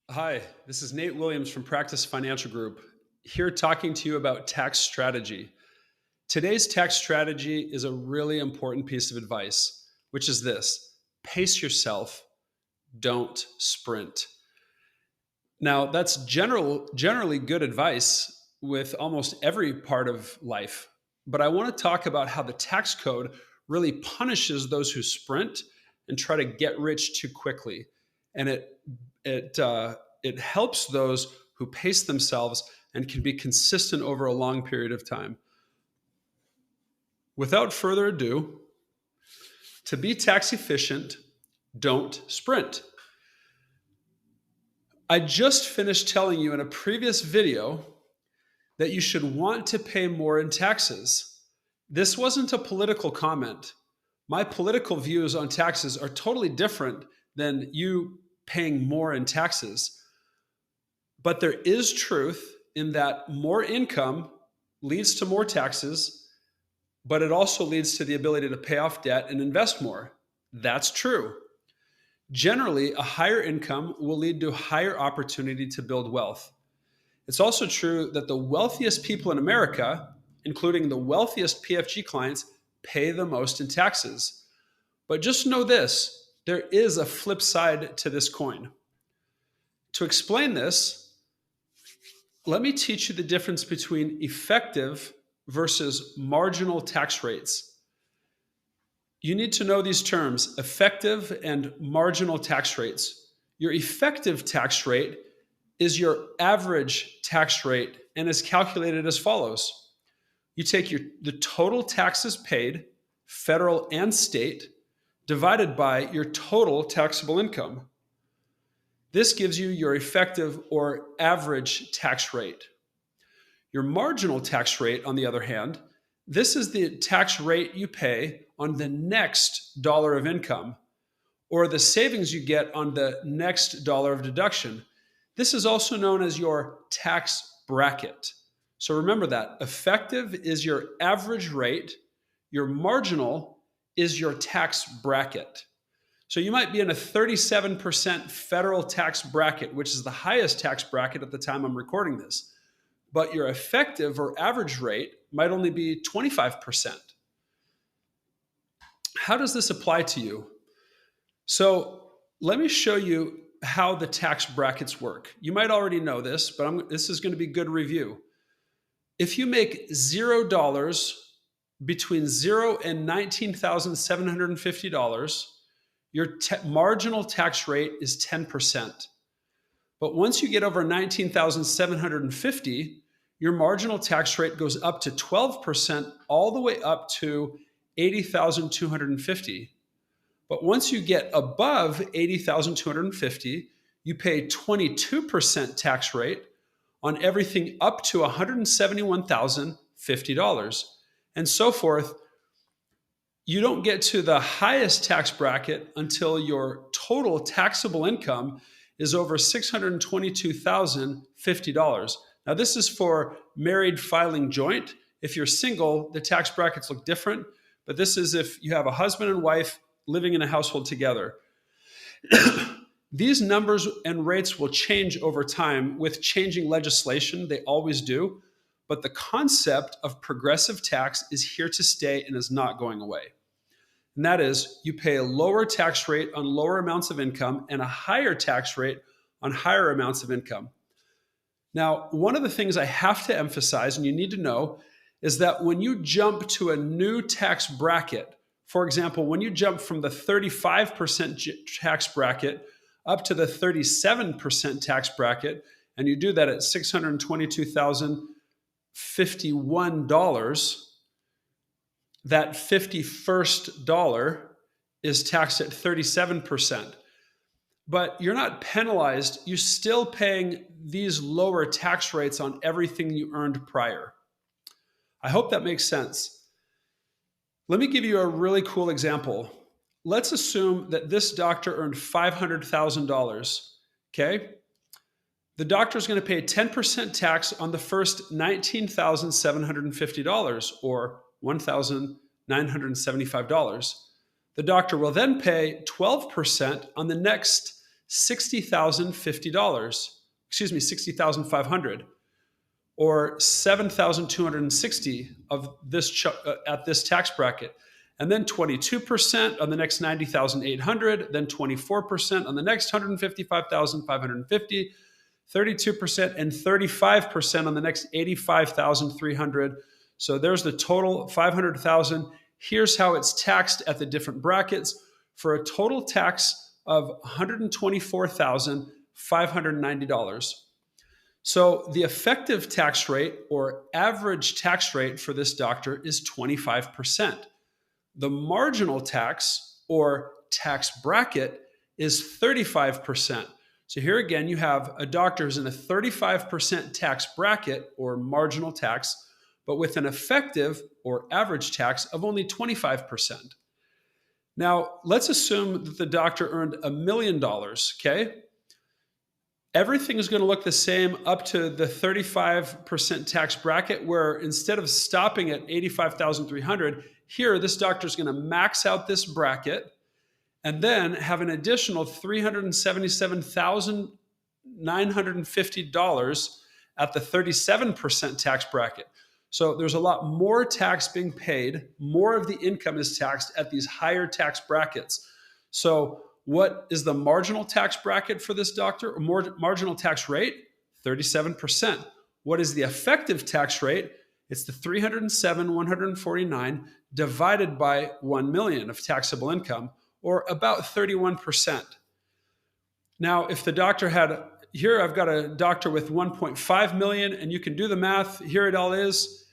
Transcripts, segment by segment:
Hi, this is Nate Williams from Practice Financial Group, here talking to you about tax strategy. Today's tax strategy is a really important piece of advice, which is this: pace yourself, don't sprint. Now, that's generally good advice with almost every part of life, but I want to talk about how the tax code really punishes those who sprint and try to get rich too quickly, and it helps those who pace themselves and can be consistent over a long period of time. Without further ado, to be tax efficient, don't sprint. I just finished telling you in a previous video that you should want to pay more in taxes. This wasn't a political comment. My political views on taxes are totally different than you paying more in taxes. But there is truth in that more income leads to more taxes, but it also leads to the ability to pay off debt and invest more. That's true. Generally, a higher income will lead to higher opportunity to build wealth. It's also true that the wealthiest people in America, including the wealthiest PFG clients, pay the most in taxes. But just know this: there is a flip side to this coin. To explain this, let me teach you the difference between effective versus marginal tax rates. You need to know these terms: effective and marginal tax rates. Your effective tax rate is your average tax rate and is calculated as follows. You take the total taxes paid, federal and state, divided by your total taxable income. This gives you your effective or average tax rate. Your marginal tax rate, on the other hand, this is the tax rate you pay on the next dollar of income, or the savings you get on the next dollar of deduction. This is also known as your tax bracket. So remember that. Effective is your average rate. Your marginal is your tax bracket. So you might be in a 37% federal tax bracket, which is the highest tax bracket at the time I'm recording this. But your effective or average rate might only be 25%. How does this apply to you? So let me show you how the tax brackets work. You might already know this, but this is going to be good review. If you make $0 between 0 and $19,750, your marginal tax rate is 10%. But once you get over 19,750, your marginal tax rate goes up to 12%, all the way up to 80,250. But once you get above 80,250, you pay 22% tax rate on everything up to $171,050, and so forth. You don't get to the highest tax bracket until your total taxable income is over $622,050. Now, this is for married filing joint. If you're single, the tax brackets look different, but this is if you have a husband and wife living in a household together. These numbers and rates will change over time with changing legislation. They always do. But the concept of progressive tax is here to stay and is not going away. And that is, you pay a lower tax rate on lower amounts of income and a higher tax rate on higher amounts of income. Now, one of the things I have to emphasize, and you need to know, is that when you jump to a new tax bracket, for example, when you jump from the 35% tax bracket up to the 37% tax bracket, and you do that at $622,051, that 51st dollar is taxed at 37%. But you're not penalized. You're still paying these lower tax rates on everything you earned prior. I hope that makes sense. Let me give you a really cool example. Let's assume that this doctor earned $500,000, okay? The doctor is going to pay 10% tax on the first $19,750, or $1,975. The doctor will then pay 12% on the next $60,050. Excuse me, $60,500, or $7,260 of this at this tax bracket. And then 22% on the next 90,800, then 24% on the next 155,550, 32% and 35% on the next 85,300. So there's the total 500,000. Here's how it's taxed at the different brackets for a total tax of $124,590. So the effective tax rate or average tax rate for this doctor is 25%. The marginal tax or tax bracket is 35%. So here again, you have a doctor who's in a 35% tax bracket or marginal tax, but with an effective or average tax of only 25%. Now, let's assume that the doctor earned $1 million, okay? Everything is going to look the same up to the 35% tax bracket, where instead of stopping at 85,300, here this doctor is going to max out this bracket and then have an additional $377,950 at the 37% tax bracket. So there's a lot more tax being paid. More of the income is taxed at these higher tax brackets. So what is the marginal tax bracket for this doctor? Or marginal tax rate? 37%. What is the effective tax rate? It's the 307,149 divided by 1 million of taxable income, or about 31%. Now, if the doctor had, here I've got a doctor with 1.5 million, and you can do the math, here it all is.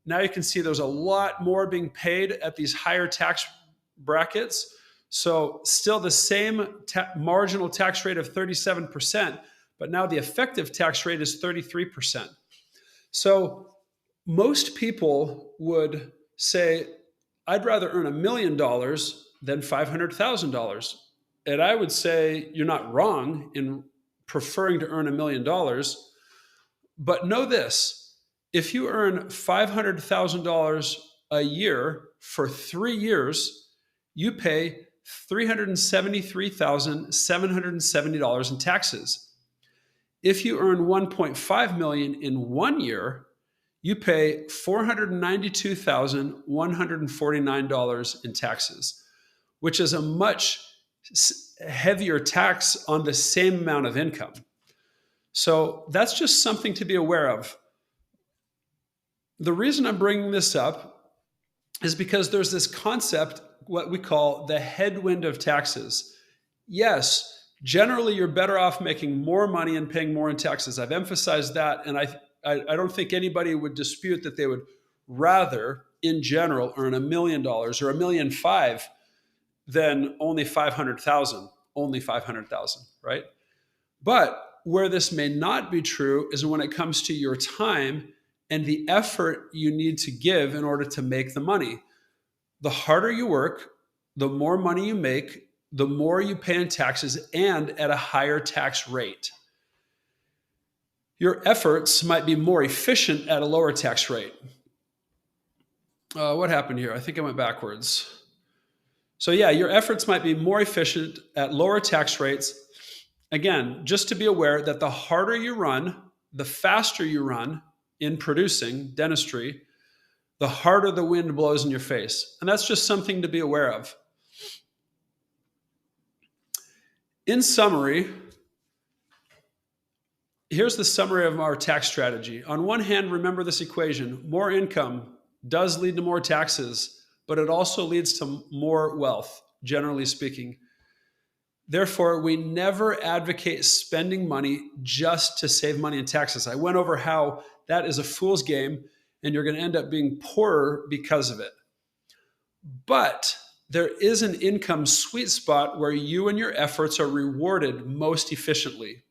Now you can see there's a lot more being paid at these higher tax brackets. So still the same marginal tax rate of 37%, but now the effective tax rate is 33%. So most people would say, I'd rather earn $1 million than $500,000. And I would say you're not wrong in preferring to earn $1 million. But know this, if you earn $500,000 a year for 3 years, you pay $373,770 in taxes. If you earn $1.5 million in 1 year, you pay $492,149 in taxes, which is a much heavier tax on the same amount of income. So that's just something to be aware of. The reason I'm bringing this up is because there's this concept, what we call the headwind of taxes. Yes, generally you're better off making more money and paying more in taxes. I've emphasized that, and I don't think anybody would dispute that they would rather, in general, earn $1 million or $1.5 million than only 500,000, right? But where this may not be true is when it comes to your time and the effort you need to give in order to make the money. The harder you work, the more money you make, the more you pay in taxes and at a higher tax rate. Your efforts might be more efficient at a lower tax rate. What happened here? I think I went backwards. So yeah, your efforts might be more efficient at lower tax rates. Again, just to be aware that the harder you run, the faster you run in producing dentistry, the harder the wind blows in your face. And that's just something to be aware of. In summary, here's the summary of our tax strategy. On one hand, remember this equation. More income does lead to more taxes, but it also leads to more wealth, generally speaking. Therefore, we never advocate spending money just to save money in taxes. I went over how that is a fool's game, and you're going to end up being poorer because of it. But there is an income sweet spot where you and your efforts are rewarded most efficiently.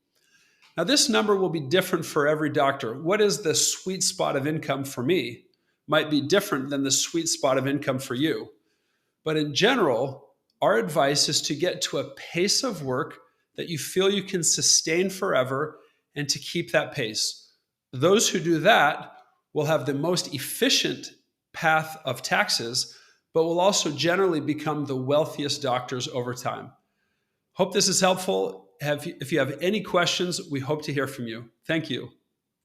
Now, this number will be different for every doctor. What is the sweet spot of income for me might be different than the sweet spot of income for you. But in general, our advice is to get to a pace of work that you feel you can sustain forever and to keep that pace. Those who do that will have the most efficient path of taxes, but will also generally become the wealthiest doctors over time. Hope this is helpful. If you have any questions, we hope to hear from you. Thank you.